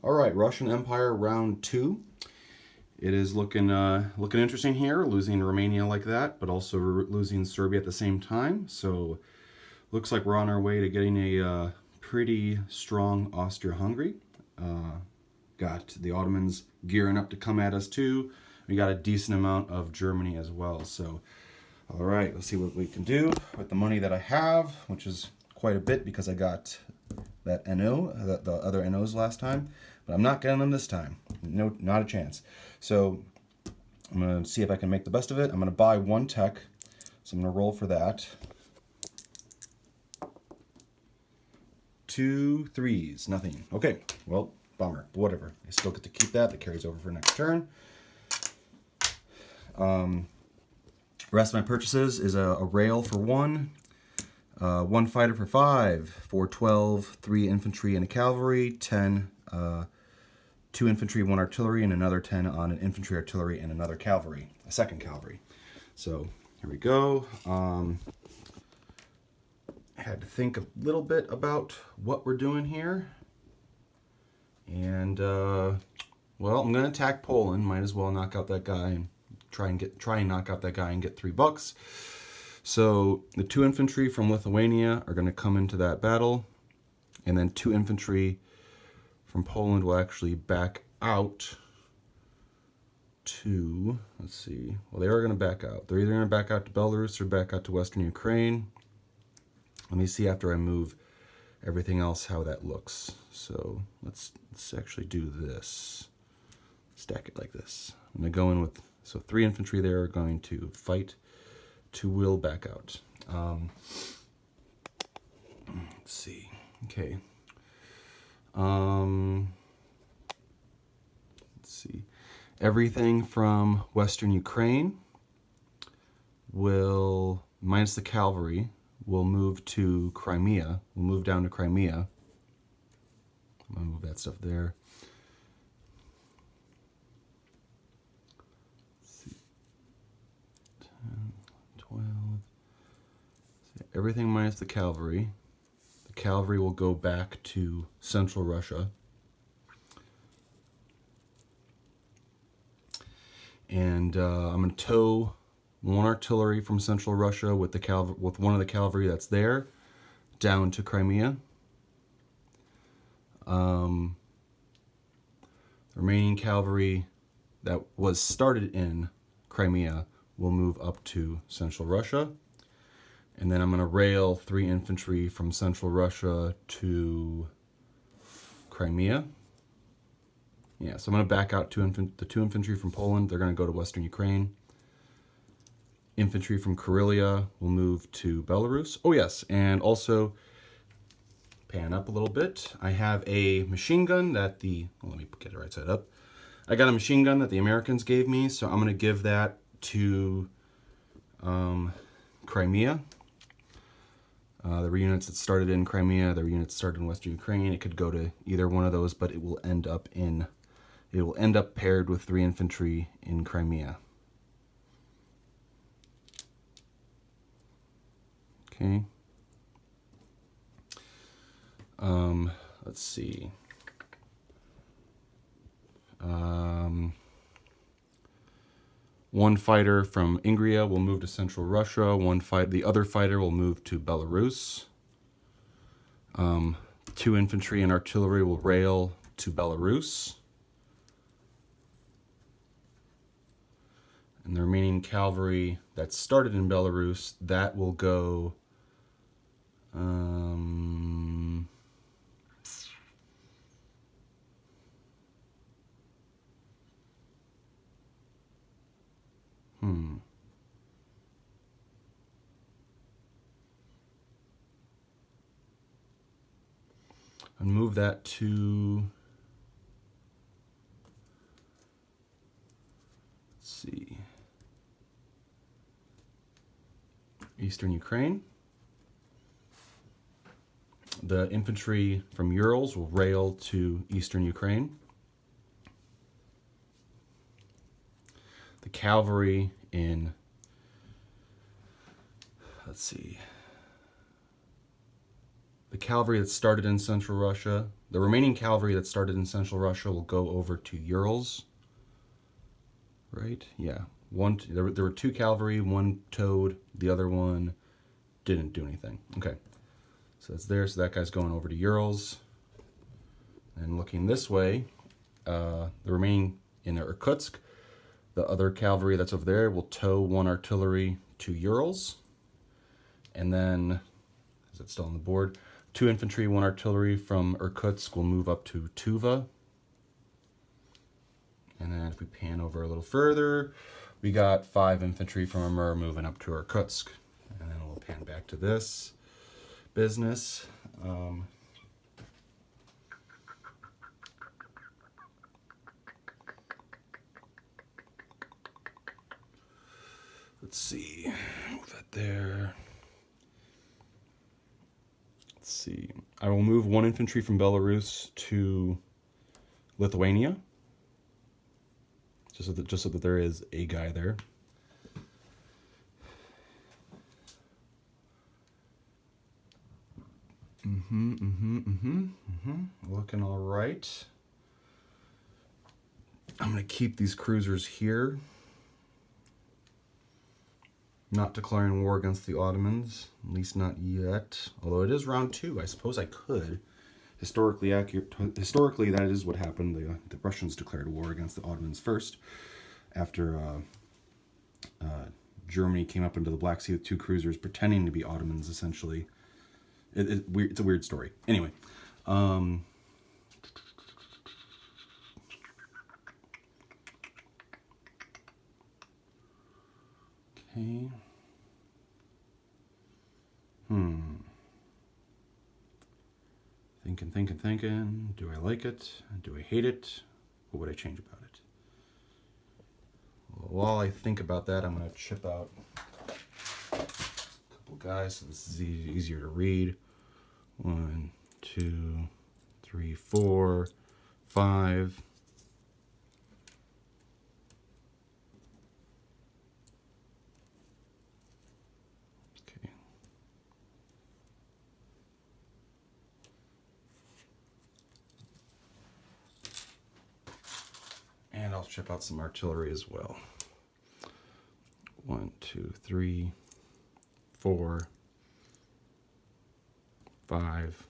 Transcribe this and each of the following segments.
All right, Russian Empire round 2. It is looking interesting here, losing Romania like that, but also losing Serbia at the same time. So looks like we're on our way to getting a pretty strong Austria-Hungary. Got the Ottomans gearing up to come at us too. We got a decent amount of Germany as well. So, all right, let's see what we can do with the money that I have, which is quite a bit because I got that NO, the other NOs last time, but I'm not getting them this time. No, not a chance. So I'm gonna see if I can make the best of it. I'm gonna buy one tech, so I'm gonna roll for that. 2 3s, nothing. Okay, well, bummer, but whatever. I still get to keep that. That carries over for next turn. Rest of my purchases is a rail for 1. 1 fighter for 5, for 12, 3 infantry and a cavalry, 10, 2 infantry, 1 artillery, and another 10 on an infantry, artillery, and another cavalry, a second cavalry. So here we go. I had to think a little bit about what we're doing here. And, well, I'm going to attack Poland. Might as well knock out that guy and try and knock out that guy and get $3. So the 2 infantry from Lithuania are going to come into that battle, and then 2 infantry from Poland will actually back out to, let's see, well, they are going to back out. They're either going to back out to Belarus or back out to Western Ukraine. Let me see after I move everything else how that looks. So let's actually do this. Stack it like this. I'm going to go in with, so 3 infantry there are going to fight. 2 will back out. Let's see. Okay. Let's see. Everything from Western Ukraine will, minus the cavalry, will move to Crimea. We'll move down to Crimea. I'm going to move that stuff there. Let's see. 10, 12. Everything minus the cavalry. The cavalry will go back to Central Russia. And I'm going to tow 1 artillery from Central Russia with one of the cavalry that's there down to Crimea. The remaining cavalry that was started in Crimea will move up to Central Russia. And then I'm going to rail 3 infantry from Central Russia to Crimea. Yeah, so I'm going to back out the 2 infantry from Poland. They're going to go to Western Ukraine. Infantry from Karelia will move to Belarus. Oh yes, and also, pan up a little bit, I have a machine gun that let me get it right side up. I got a machine gun that the Americans gave me, so I'm going to give that to Crimea. There were units that started in Crimea, there were units that started in Western Ukraine. It could go to either one of those, but it will end up paired with 3 infantry in Crimea. Okay. Let's see. 1 fighter from Ingria will move to Central Russia. The other fighter will move to Belarus. 2 infantry and artillery will rail to Belarus. And the remaining cavalry that started in Belarus, that will go and move that to, let's see, Eastern Ukraine. The infantry from Urals will rail to Eastern Ukraine. The cavalry in, let's see, the cavalry that started in Central Russia the remaining cavalry that started in Central Russia will go over to Urals. Right? Yeah. There were 2 cavalry, 1 towed, the other one didn't do anything. Okay. So that's there. So that guy's going over to Urals. And looking this way, the remaining in Irkutsk, the other cavalry that's over there will tow 1 artillery to Urals. And then, is it still on the board? 2 infantry, 1 artillery from Irkutsk will move up to Tuva. And then if we pan over a little further, we got 5 infantry from Amur moving up to Irkutsk. And then we'll pan back to this business. Let's see, move that there. Let's see, I will move 1 infantry from Belarus to Lithuania. Just so that there is a guy there. Looking all right. I'm gonna keep these cruisers here. Not declaring war against the Ottomans, at least not yet. Although it is round 2, I suppose I could. Historically, that is what happened. The Russians declared war against the Ottomans first, after Germany came up into the Black Sea with 2 cruisers pretending to be Ottomans, essentially. It's a weird story. Anyway. Okay. Thinking. Do I like it? Do I hate it? What would I change about it? Well, while I think about that, I'm going to chip out a couple guys so this is easier to read. 1, 2, 3, 4, 5. And I'll chip out some artillery as well. 1, 2, 3, 4, 5.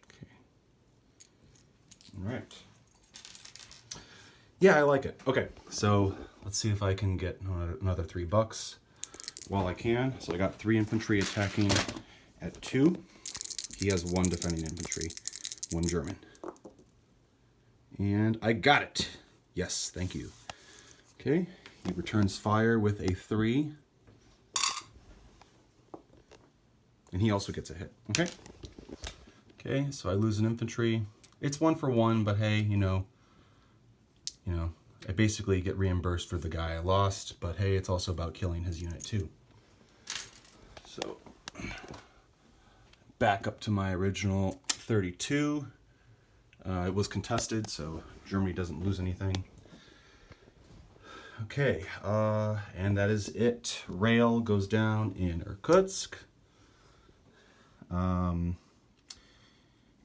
Okay. All right. Yeah, I like it. Okay, so let's see if I can get another $3 while I can. So I got 3 infantry attacking at 2. He has 1 defending infantry, 1 German. And I got it. Yes, thank you. Okay, he returns fire with a 3. And he also gets a hit, okay? Okay, so I lose an infantry. It's 1 for 1, but hey, you know, I basically get reimbursed for the guy I lost, but hey, it's also about killing his unit too. So, back up to my original 32. It was contested, so Germany doesn't lose anything. Okay, and that is it. Rail goes down in Irkutsk.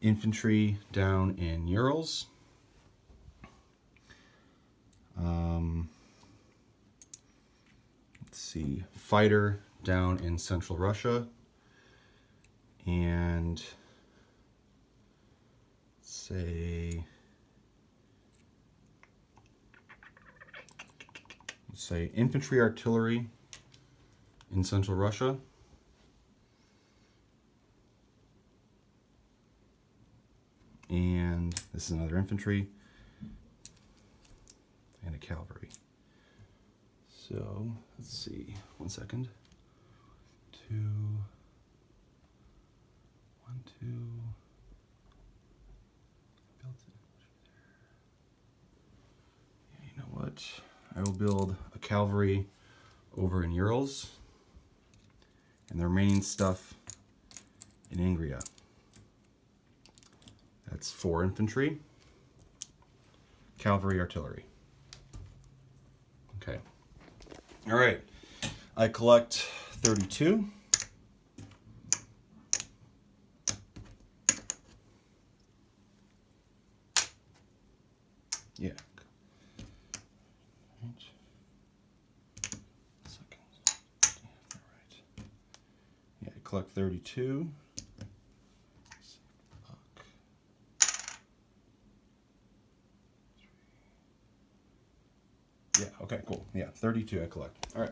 Infantry down in Urals. Let's see, fighter down in Central Russia. And say infantry artillery in Central Russia. And this is another infantry and a cavalry. So let's see, 1 second. 2, 1, 2. Yeah, you know what? I will build a cavalry over in Urals and the remaining stuff in Angria. That's 4 infantry, cavalry, artillery. Okay. All right. I collect 32. Yeah. Yeah, I collect 32. Yeah, okay, cool. Yeah, 32 I collect. All right,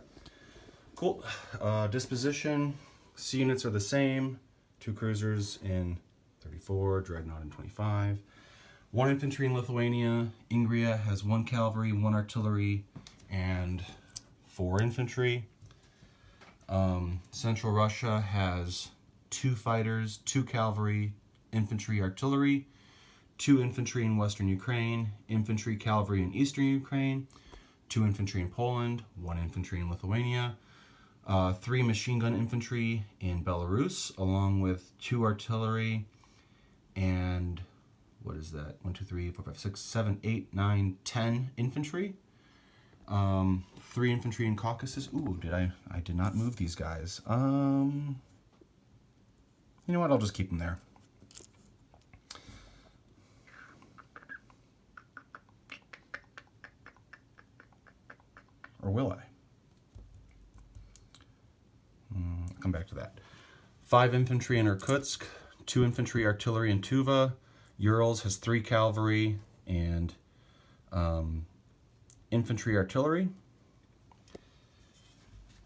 cool. Disposition, C units are the same. 2 cruisers in 34, Dreadnought in 25. 1 infantry in Lithuania. Ingria has 1 cavalry, 1 artillery, and 4 infantry. Central Russia has 2 fighters, 2 cavalry, infantry, artillery, 2 infantry in Western Ukraine, infantry, cavalry in Eastern Ukraine, 2 infantry in Poland, 1 infantry in Lithuania, 3 machine gun infantry in Belarus, along with 2 artillery and, what is that? 1, 2, 3, 4, 5, 6, 7, 8, 9, 10 infantry. 3 infantry in Caucasus. Ooh, I did not move these guys. You know what? I'll just keep them there. Or will I? I'll come back to that. 5 infantry in Irkutsk, 2 infantry artillery in Tuva. Urals has 3 cavalry and infantry artillery.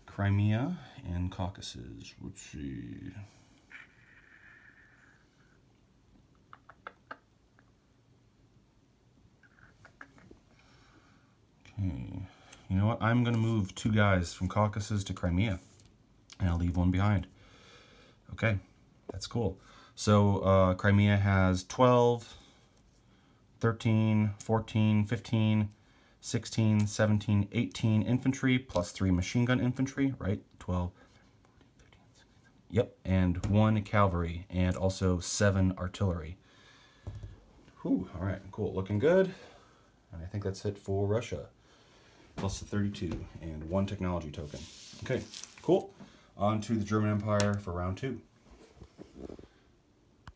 Crimea and Caucasus. Let's see. Okay. You know what? I'm going to move 2 guys from Caucasus to Crimea. And I'll leave 1 behind. Okay. That's cool. So Crimea has 12, 13, 14, 15, 16, 17, 18 infantry, plus 3 machine gun infantry, right? 12, 13, 15. Yep, and 1 cavalry, and also 7 artillery. Whew, all right, cool, looking good. And I think that's it for Russia. Plus the 32, and 1 technology token. Okay, cool. On to the German Empire for round 2.